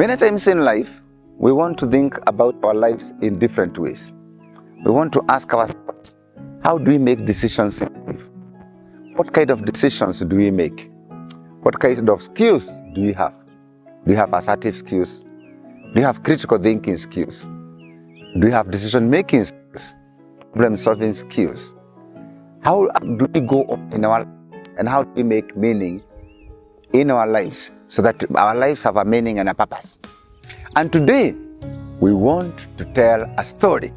Many times in life, we want to think about our lives in different ways. We want to ask ourselves, how do we make decisions in life? What kind of decisions do we make? What kind of skills do we have? Do you have assertive skills? Do you have critical thinking skills? Do you have decision-making skills? Problem-solving skills? How do we go on in our life, and how do we make meaning in our lives so that our lives have a meaning and a purpose? And today, we want to tell a story.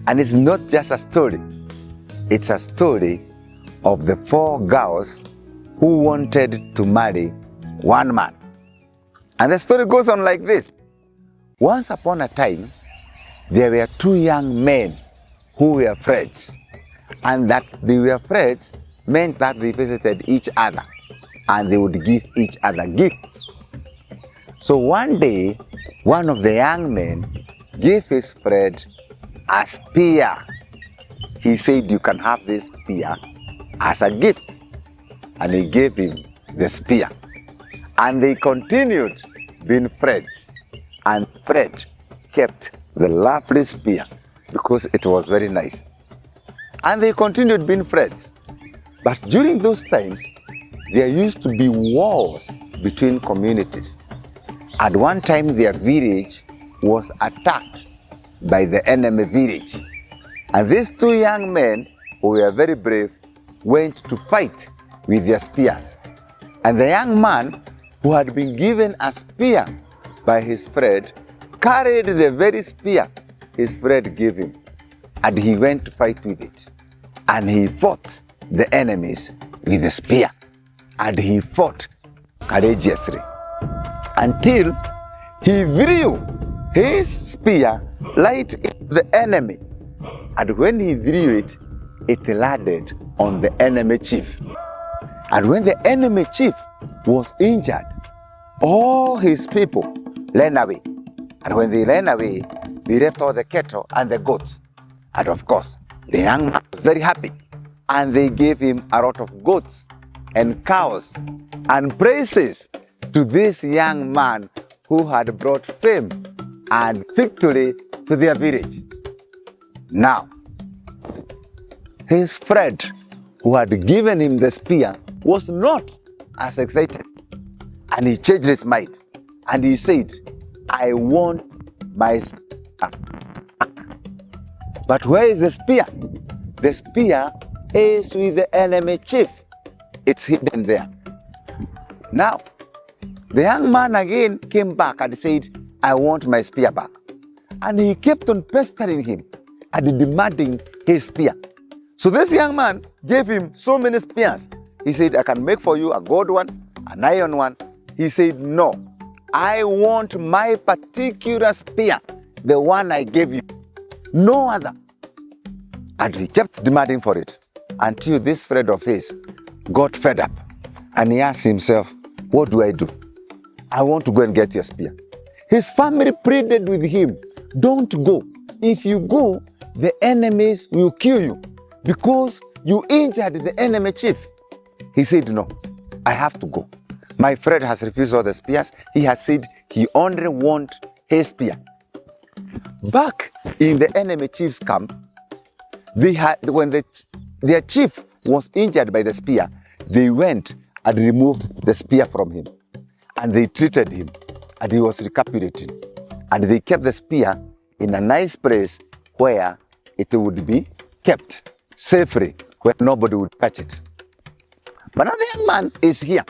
And it's not just a story. It's a story of the 4 girls who wanted to marry one man. And the story goes on like this. Once upon a time, there were 2 young men who were friends. And that they were friends meant that they visited each other and they would give each other gifts. So one day, one of the young men gave his friend a spear. He said, "You can have this spear as a gift." And he gave him the spear. And they continued being friends. And Fred kept the lovely spear because it was very nice. And they continued being friends. But during those times, there used to be wars between communities. At one time, their village was attacked by the enemy village. And these 2 young men, who were very brave, went to fight with their spears. And the young man who had been given a spear by his friend carried the very spear his friend gave him. And he went to fight with it. And he fought the enemies with the spear. And he fought courageously until he threw his spear right at the enemy. And when he threw it, it landed on the enemy chief. And when the enemy chief was injured, all his people ran away. And when they ran away, they left all the cattle and the goats. And of course, the young man was very happy. And they gave him a lot of goats and cows and praises to this young man who had brought fame and victory to their village. Now, his friend who had given him the spear was not as excited. And he changed his mind. And he said, "I want my spear back." But where is the spear? The spear is with the enemy chief. It's hidden there. Now, the young man again came back and said, "I want my spear back." And he kept on pestering him and demanding his spear. So this young man gave him so many spears. He said, "I can make for you a gold one, an iron one." He said, "No, I want my particular spear, the one I gave you, no other." And he kept demanding for it until this friend of his got fed up. And he asked himself, "What do I do? I want to go and get your spear." His family pleaded with him, "Don't go. If you go, the enemies will kill you because you injured the enemy chief." He said, "No, I have to go. My friend has refused all the spears. He has said he only wants his spear." Back in the enemy chief's camp, when their chief was injured by the spear, they went and removed the spear from him. And they treated him, and he was recuperating. And they kept the spear in a nice place where it would be kept safely, where nobody would touch it. But now the young man is here,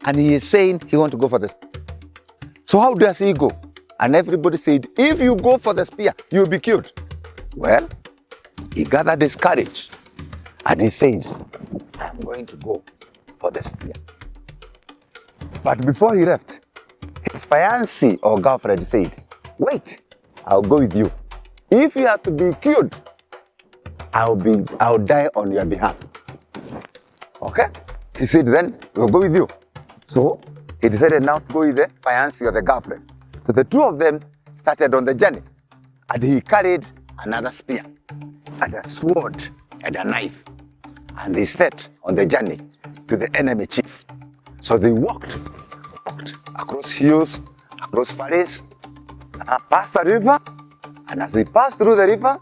and he is saying he wants to go for the spear. So how does he go? And everybody said, "If you go for the spear, you'll be killed." Well, he gathered his courage, and he said, "I'm going to go for the spear." But before he left, his fiancée or girlfriend said, "Wait, I'll go with you. If you have to be killed, I'll die on your behalf." Okay? He said, "Then we'll go with you." So he decided now to go with the fiancée or the girlfriend. So the 2 of them started on the journey. And he carried another spear and a sword and a knife. And they set on the journey to the enemy chief. So they walked across hills across valleys, passed the river, and as they passed through the river,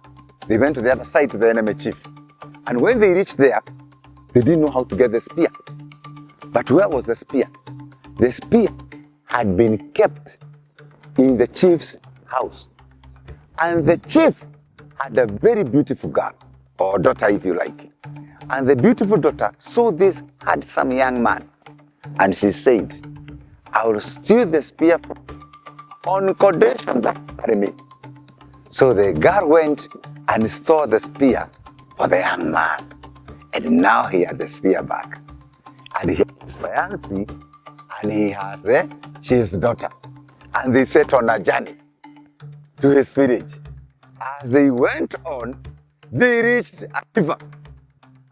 they went to the other side to the enemy chief. And when they reached there, they didn't know how to get the spear. But where was the spear? The spear had been kept in the chief's house. And the chief had a very beautiful girl, or daughter if you like. And the beautiful daughter saw this handsome young man. And she said, I will steal the spear on condition that you marry me. So the girl went and stole the spear for the young man. And now he had the spear back. And he has fiancée, and he has the chief's daughter. And they set on a journey to his village. As they went on, they reached a river.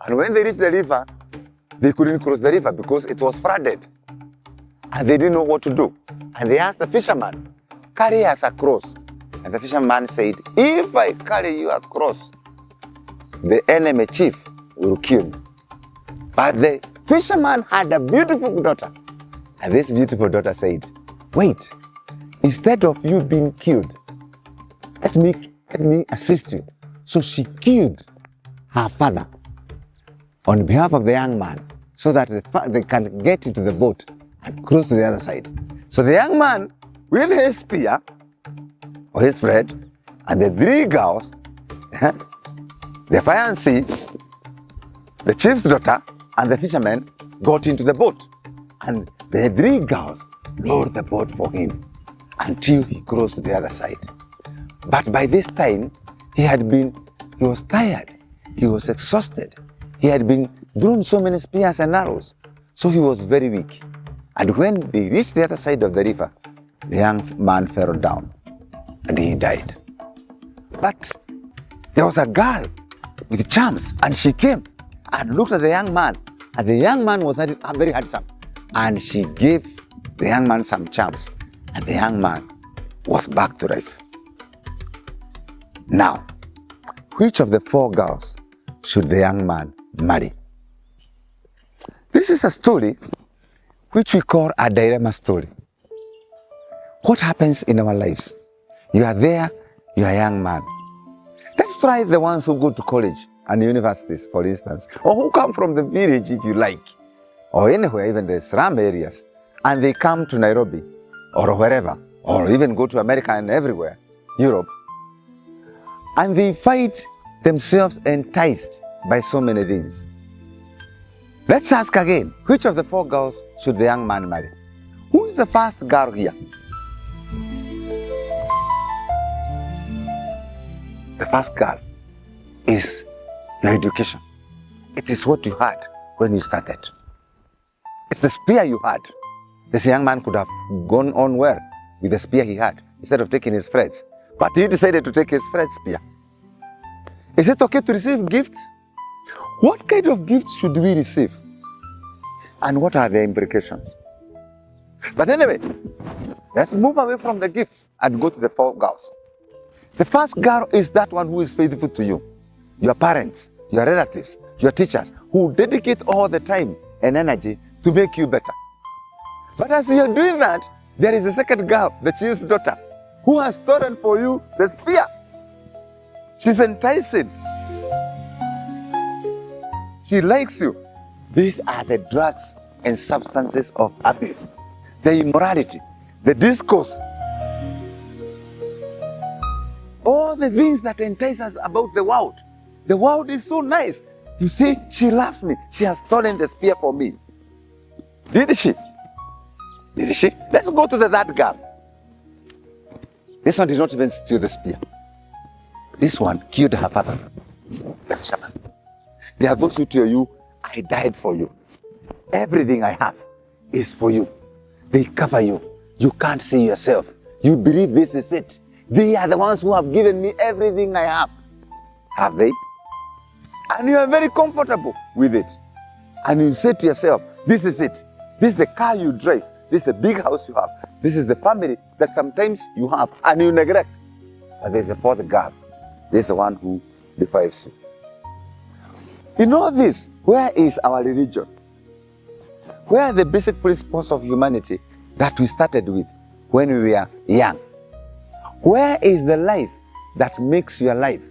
And when they reached the river, they couldn't cross the river because it was flooded. And they didn't know what to do. And they asked the fisherman, carry us across. And the fisherman said, if I carry you across, the enemy chief will kill me. But the fisherman had a beautiful daughter. And this beautiful daughter said, wait, instead of you being killed, let me assist you. So she killed her father on behalf of the young man so that they can get into the boat and cross to the other side. So the young man, with his spear, or his friend, and the three girls, the fiancée, the chief's daughter, and the fisherman got into the boat. And the three girls rowed the boat for him until he crossed to the other side. But by this time, he was tired, he was exhausted. He had been thrown so many spears and arrows, so he was very weak. And when they reached the other side of the river, the young man fell down and he died. But there was a girl with charms, and she came and looked at the young man, and the young man was very handsome. And she gave the young man some charms, and the young man was back to life. Now, which of the four girls should the young man marry? This is a story which we call a dilemma story. What happens in our lives? You are there, you are a young man. Let's try the ones who go to college and universities, for instance, or who come from the village, if you like, or anywhere, even the slum areas, and they come to Nairobi, or wherever, or even go to America and everywhere, Europe, and they find themselves enticed by so many things. Let's ask again, which of the four girls should the young man marry? Who is the first girl here? The first girl is your education. It is what you had when you started. It's the spear you had. This young man could have gone on well with the spear he had instead of taking his friend's. But he decided to take his friend's spear. Is it okay to receive gifts? What kind of gifts should we receive? And what are the implications? But anyway, let's move away from the gifts and go to the four girls. The first girl is that one who is faithful to you. Your parents, your relatives, your teachers, who dedicate all the time and energy to make you better. But as you're doing that, there is the second girl, the chief's daughter, who has stolen for you the spear. She's enticing. She likes you. These are the drugs and substances of abuse, the immorality, the discourse, all the things that entice us about the world. The world is so nice. You see, she loves me. She has stolen the spear for me. Did she? Did she? Let's go to the third girl. This one did not even steal the spear. This one killed her father, the fisherman. There are those who tell you, I died for you. Everything I have is for you. They cover you. You can't see yourself. You believe this is it. They are the ones who have given me everything I have. Have they? And you are very comfortable with it. And you say to yourself, this is it. This is the car you drive. This is the big house you have. This is the family that sometimes you have and you neglect. But there's a fourth girl. This is the one who defies you. In all this, where is our religion? Where are the basic principles of humanity that we started with? when we were young? Where is the life that makes you alive?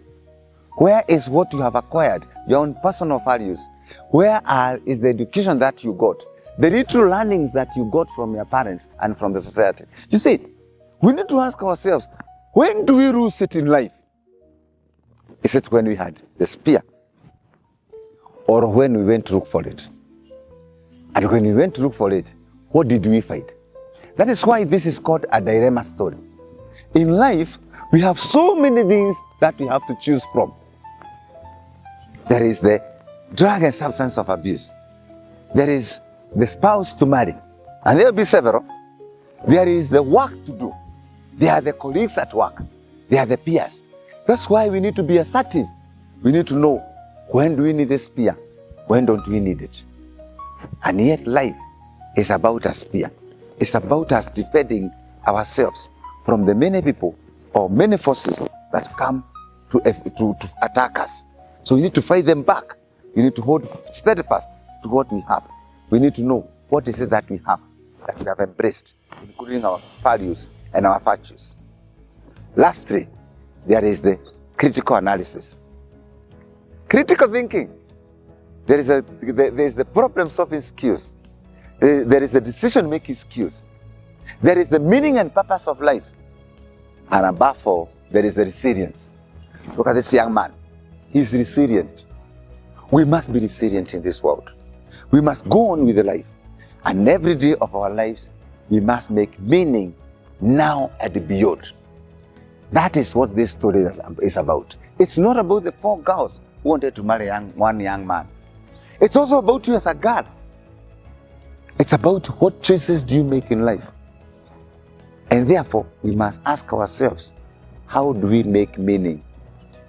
Where is what you have acquired, your own personal values? Where is the education that you got? The little learnings that you got from your parents and from the society. You see, we need to ask ourselves, when do we lose it in life? Is it when we had the spear? Or when we went to look for it? And when we went to look for it, what did we find? That is why this is called a dilemma story. In life, we have so many things that we have to choose from. There is the drug and substance of abuse. There is the spouse to marry, and there will be several. There is the work to do. There are the colleagues at work. There are the peers. That's why we need to be assertive. We need to know, when do we need the spear? When don't we need it? And yet life is about a spear. It's about us defending ourselves from the many people or many forces that come to attack us. So we need to fight them back. We need to hold steadfast to what we have. We need to know what is it that we have embraced, including our values and our virtues. Lastly, there is the critical analysis. Critical thinking. There is the problem-solving skills. There is the decision-making skills. There is the meaning and purpose of life. And above all, there is the resilience. Look at this young man. He's resilient. We must be resilient in this world. We must go on with the life. And every day of our lives, we must make meaning now and beyond. That is what this story is about. It's not about the 4 girls who wanted to marry one young man. It's also about you as a girl. It's about what choices do you make in life. And therefore, we must ask ourselves, how do we make meaning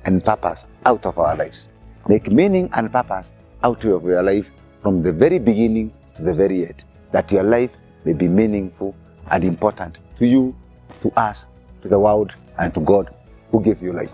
and purpose out of our lives? Make meaning and purpose out of your life from the very beginning to the very end, that your life may be meaningful and important to you, to us, to the world, and to God who gave you life.